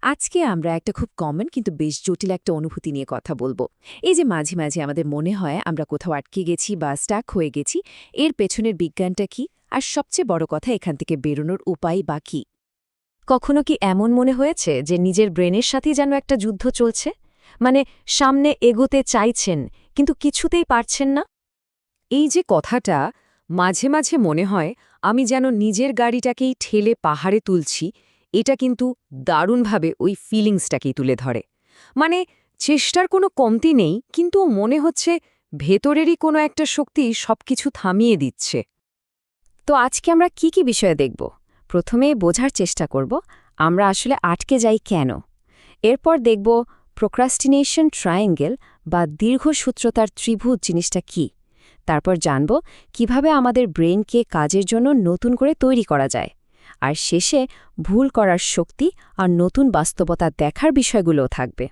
আজকে আমরা একটা খুব কমন কিন্তু বেশ জটিল একটা অনুভূতি নিয়ে কথা বলবো। এই যে মাঝে মাঝে আমাদের মনে হয় আমরা কোথাও আটকে গেছি বা স্টাক হয়ে গেছি, এর পেছনের বিজ্ঞানটা কি? আর সবচেয়ে বড় কথা, এখান থেকে বেরোনোর উপায় বা কি? কখনো কি এমন মনে হয়েছে যে নিজের ব্রেনের সাথেই যেন একটা যুদ্ধ চলছে? মানে সামনে এগোতে চাইছেন, কিন্তু কিছুতেই পারছেন না? এই যে কথাটা, মাঝে মাঝে মনে হয় আমি যেন নিজের গাড়িটাকেই ঠেলে পাহাড়ে তুলছি, এটা কিন্তু দারুণভাবে ওই ফিলিংসটাকেই তুলে ধরে। মানে চেষ্টার কোনো কমতি নেই, কিন্তু মনে হচ্ছে ভেতরেরই কোনো একটা শক্তি সবকিছু থামিয়ে দিচ্ছে। তো আজকে আমরা কি কি বিষয়ে দেখব? প্রথমে বোঝার চেষ্টা করব আমরা আসলে আটকে যাই কেন। এরপর দেখব প্রোক্রাস্টিনেশন ট্রায়াঙ্গেল বা দীর্ঘসূত্রতার ত্রিভুজ জিনিসটা কি। তারপর জানব কিভাবে আমাদের ব্রেনকে কাজের জন্য নতুন করে তৈরি করা যায়। আর শেষে ভুল করার শক্তি আর নতুন বাস্তবতা দেখার বিষয়গুলোও থাকবে।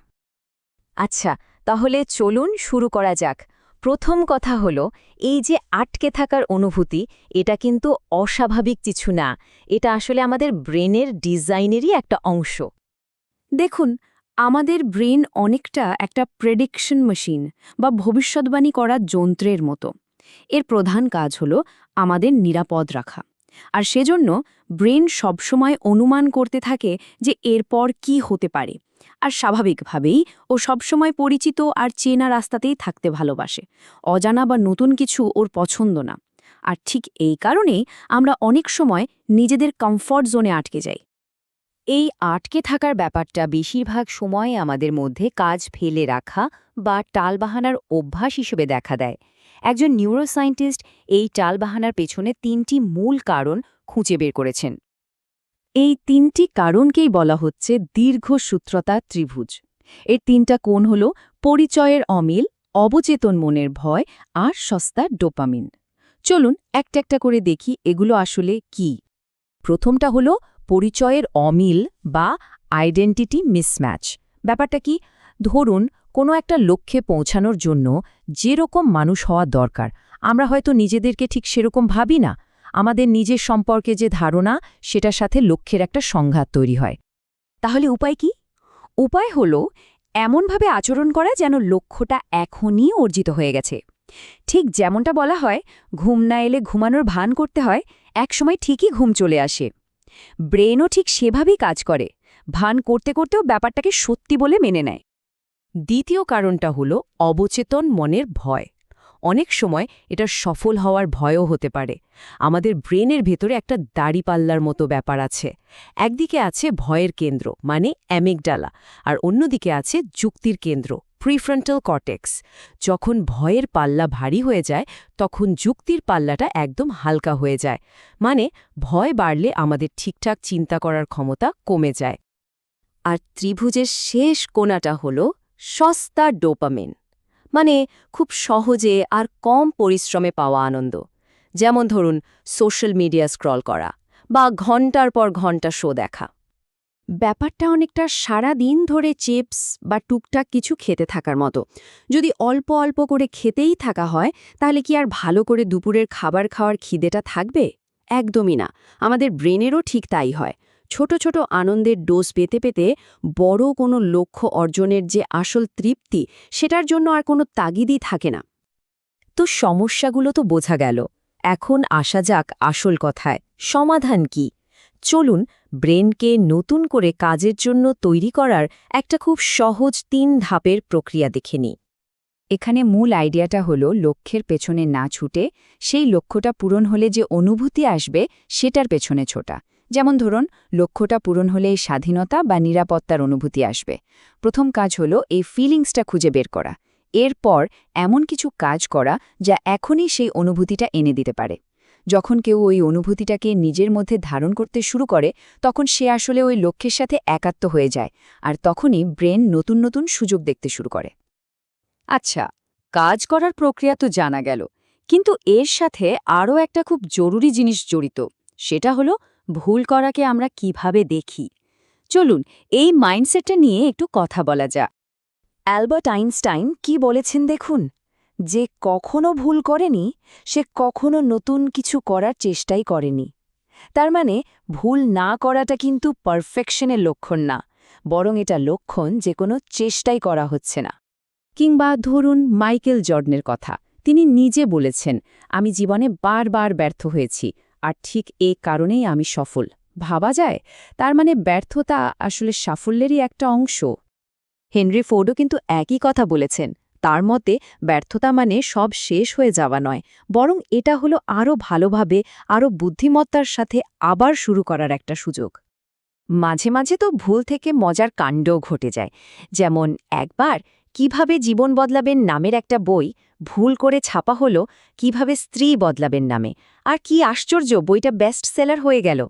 আচ্ছা, তাহলে চলুন শুরু করা যাক। প্রথম কথা হলো, এই যে আটকে থাকার অনুভূতি, এটা কিন্তু অস্বাভাবিক কিছু না। এটা আসলে আমাদের ব্রেনের ডিজাইনেরই একটা অংশ। দেখুন, আমাদের ব্রেন অনেকটা একটা প্রেডিকশন মেশিন বা ভবিষ্যদ্বাণী করা যন্ত্রের মতো। এর প্রধান কাজ হল আমাদের নিরাপদ রাখা। আর সেজন্য ব্রেন সবসময় অনুমান করতে থাকে যে এরপর কি হতে পারে। আর স্বাভাবিকভাবেই ও সবসময় পরিচিত আর চেনা রাস্তাতেই থাকতে ভালোবাসে। অজানা বা নতুন কিছু ওর পছন্দ না। আর ঠিক এই কারণেই আমরা অনেক সময় নিজেদের কমফর্ট জোনে আটকে যাই। এই আটকে থাকার ব্যাপারটা বেশিরভাগ সময় আমাদের মধ্যে কাজ ফেলে রাখা বা টালবাহানার অভ্যাস হিসেবে দেখা দেয়। একজন নিউরোসায়েন্টিস্ট এই টালবাহানার পেছনে ৩টি মূল কারণ খুঁজে বের করেছেন। এই তিনটি কারণকেই বলা হচ্ছে দীর্ঘসূত্রতা ত্রিভুজ। এর তিনটা কোণ হল পরিচয়ের অমিল, অবচেতন মনের ভয় আর সস্তা ডোপামিন। চলুন একটা একটা করে দেখি এগুলো আসলে কি। প্রথমটা হল পরিচয়ের অমিল বা আইডেন্টিটি মিসম্যাচ। ব্যাপারটা কি? ধরুন, কোনো একটা লক্ষ্যে পৌঁছানোর জন্য যেরকম মানুষ হওয়া দরকার, আমরা হয়তো নিজেদেরকে ঠিক সেরকম ভাবি না। আমাদের নিজের সম্পর্কে যে ধারণা, সেটার সাথে লক্ষ্যের একটা সংঘাত তৈরি হয়। তাহলে উপায় কি? উপায় হল এমনভাবে আচরণ করা যেন লক্ষ্যটা এখনই অর্জিত হয়ে গেছে। ঠিক যেমনটা বলা হয়, ঘুম না এলে ঘুমানোর ভান করতে হয়, একসময় ঠিকই ঘুম চলে আসে। ব্রেনও ঠিক সেভাবেই কাজ করে, ভান করতে করতেও ব্যাপারটাকে সত্যি বলে মেনে নেয়। দ্বিতীয় কারণটা হলো অবচেতন মনের ভয়। অনেক সময় এটা সফল হওয়ার ভয়ও হতে পারে। আমাদের ব্রেনের ভেতরে একটা দাড়িপাল্লার মতো ব্যাপার আছে। একদিকে আছে ভয়ের কেন্দ্র, মানে অ্যামিগডালা, আর অন্যদিকে আছে যুক্তির কেন্দ্র, প্রিফ্রন্টাল কর্টেক্স। যখন ভয়ের পাল্লা ভারী হয়ে যায়, তখন যুক্তির পাল্লাটা একদম হালকা হয়ে যায়। মানে ভয় বাড়লে আমাদের ঠিকঠাক চিন্তা করার ক্ষমতা কমে যায়। আর ত্রিভুজের শেষ কোণাটা হল সস্তা ডোপামিন, মানে খুব সহজে আর কম পরিশ্রমে পাওয়া আনন্দ। যেমন ধরুন, সোশ্যাল মিডিয়া স্ক্রল করা বা ঘন্টার পর ঘন্টা শো দেখা। ব্যাপারটা অনেকটা সারা দিন ধরে চিপস বা টুকটাক কিছু খেতে থাকার মতো। যদি অল্প অল্প করে খেতেই থাকা হয়, তাহলে কি আর ভালো করে দুপুরের খাবার খাওয়ার খিদেটা থাকবে? একদমই না। আমাদের ব্রেনেরও ঠিক তাই হয়। ছোট ছোট আনন্দের ডোজ পেতে পেতে বড় কোনো লক্ষ্য অর্জনের যে আসল তৃপ্তি, সেটার জন্য আর কোনো তাগিদই থাকে না। তো সমস্যাগুলো তো বোঝা গেল। এখন আসা যাক আসল কথায়, সমাধান কি? চলুন ব্রেনকে নতুন করে কাজের জন্য তৈরি করার একটা খুব সহজ ৩ ধাপের প্রক্রিয়া দেখে নিই। এখানে মূল আইডিয়াটা হলো লক্ষ্যের পেছনে না ছুটে সেই লক্ষ্যটা পূরণ হলে যে অনুভূতি আসবে সেটার পেছনে ছোটা। যেমন ধরুন, লক্ষ্যটা পূরণ হলে স্বাধীনতা বা নিরাপত্তার অনুভূতি আসবে। প্রথম কাজ হলো এই ফিলিংসটা খুঁজে বের করা। এরপর এমন কিছু কাজ করা যা এখনই সেই অনুভূতিটা এনে দিতে পারে। যখন কেউ ওই অনুভূতিটাকে নিজের মধ্যে ধারণ করতে শুরু করে, তখন সে আসলে ওই লক্ষ্যের সাথে একাত্ম হয়ে যায়, আর তখনই ব্রেন নতুন নতুন সুযোগ দেখতে শুরু করে। আচ্ছা, কাজ করার প্রক্রিয়া তো জানা গেল, কিন্তু এর সাথে আরও একটা খুব জরুরি জিনিস জড়িত। সেটা হলো ভুল করাকে আমরা কিভাবে দেখি। চলুন এই মাইন্ডসেটটা নিয়ে একটু কথা বলা যাক। অ্যালবার্ট আইনস্টাইন কি বলেছেন দেখুন, যে কখনো ভুল করেনি সে কখনো নতুন কিছু করার চেষ্টাই করেনি। তার মানে ভুল না করাটা কিন্তু পারফেকশনের লক্ষণ না, বরং এটা লক্ষণ যে কোনো চেষ্টাই করা হচ্ছে না। কিংবা ধরুন মাইকেল জর্ডনের কথা, তিনি নিজে বলেছেন, আমি জীবনে বারবার ব্যর্থ হয়েছি, আর ঠিক এই কারণেই আমি সফল। ভাবা যায়, তার মানে ব্যর্থতা আসলে সাফল্যেরই একটা অংশ। হেনরি ফোর্ডও কিন্তু একই কথা বলেছেন। তার মতে ব্যর্থতা মানে সব শেষ হয়ে যাওয়া নয়, বরং এটা হলো আরও ভালোভাবে, আরও বুদ্ধিমত্তার সাথে আবার শুরু করার একটা সুযোগ। মাঝে মাঝে তো ভুল থেকে মজার কাণ্ডও ঘটে যায়। যেমন একবার কিভাবে জীবন বদলাবেন নামের একটা বই ভুল করে ছাপা হলো কিভাবে স্ত্রী বদলাবেন নামে, আর কি আশ্চর্য বইটা বেস্ট সেলার হয়ে গেল।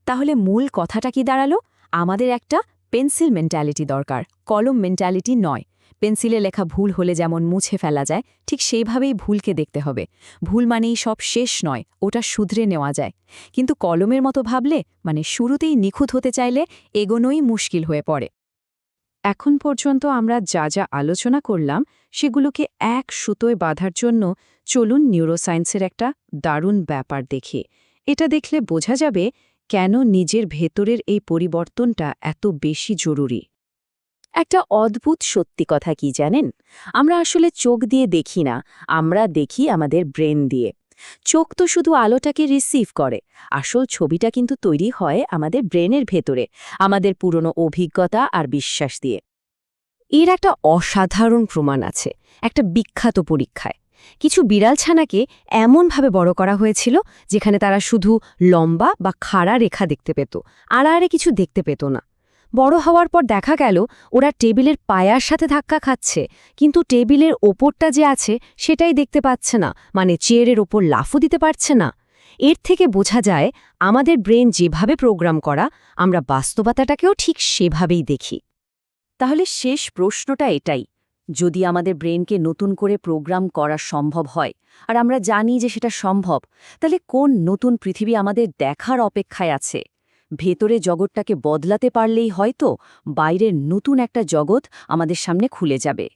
তাহলে মূল কথাটা কি দাঁড়ালো? আমাদের একটা পেন্সিল মেন্টালিটি দরকার, কলম মেন্টালিটি নয়। পেন্সিলে লেখা ভুল হলে যেমন মুছে ফেলা যায়, ঠিক সেইভাবেই ভুলকে দেখতে হবে। ভুল মানেই সব শেষ নয়, ওটা শুধরে নেওয়া যায়। কিন্তু কলমের মতো ভাবলে, মানে শুরুতেই নিখুঁত হতে চাইলে, এগোনোই মুশকিল হয়ে পড়ে। এখন পর্যন্ত আমরা যা যা আলোচনা করলাম সেগুলোকে এক সুতোয় বাঁধার জন্য চলুন নিউরোসায়েন্সের একটা দারুণ ব্যাপার দেখি। এটা দেখলে বোঝা যাবে কেন নিজের ভেতরের এই পরিবর্তনটা এত বেশি জরুরি। একটা অদ্ভুত সত্যি কথা কি জানেন? আমরা আসলে চোখ দিয়ে দেখি না, আমরা দেখি আমাদের ব্রেন দিয়ে। চোখ তো শুধু আলোটাকে রিসিভ করে, আসল ছবিটা কিন্তু তৈরি হয় আমাদের ব্রেনের ভেতরে, আমাদের পুরনো অভিজ্ঞতা আর বিশ্বাস দিয়ে। এর একটা অসাধারণ প্রমাণ আছে একটা বিখ্যাত পরীক্ষায়। কিছু বিড়াল ছানাকে এমনভাবে বড় করা হয়েছিল যেখানে তারা শুধু লম্বা বা খাড়া রেখা দেখতে পেত, আড়াআড়ে কিছু দেখতে পেত না। বড় হওয়ার পর দেখা গেল ওরা টেবিলের পায়ার সাথে ধাক্কা খাচ্ছে, কিন্তু টেবিলের ওপরটা যে আছে সেটাই দেখতে পাচ্ছে না, মানে চেয়ারের ওপর লাফও দিতে পারছে না। এর থেকে বোঝা যায় আমাদের ব্রেন যেভাবে প্রোগ্রাম করা, আমরা বাস্তবতাটাকেও ঠিক সেভাবেই দেখি। তাহলে শেষ প্রশ্নটা এটাই, যদি আমাদের ব্রেনকে নতুন করে প্রোগ্রাম করা সম্ভব হয়, আর আমরা জানি যে সেটা সম্ভব, তাহলে কোন নতুন পৃথিবী আমাদের দেখার অপেক্ষায় আছে? ভেতরে জগৎটাকে বদলাতে পারলেই হয়তো বাইরের নতুন একটা জগৎ আমাদের সামনে খুলে যাবে।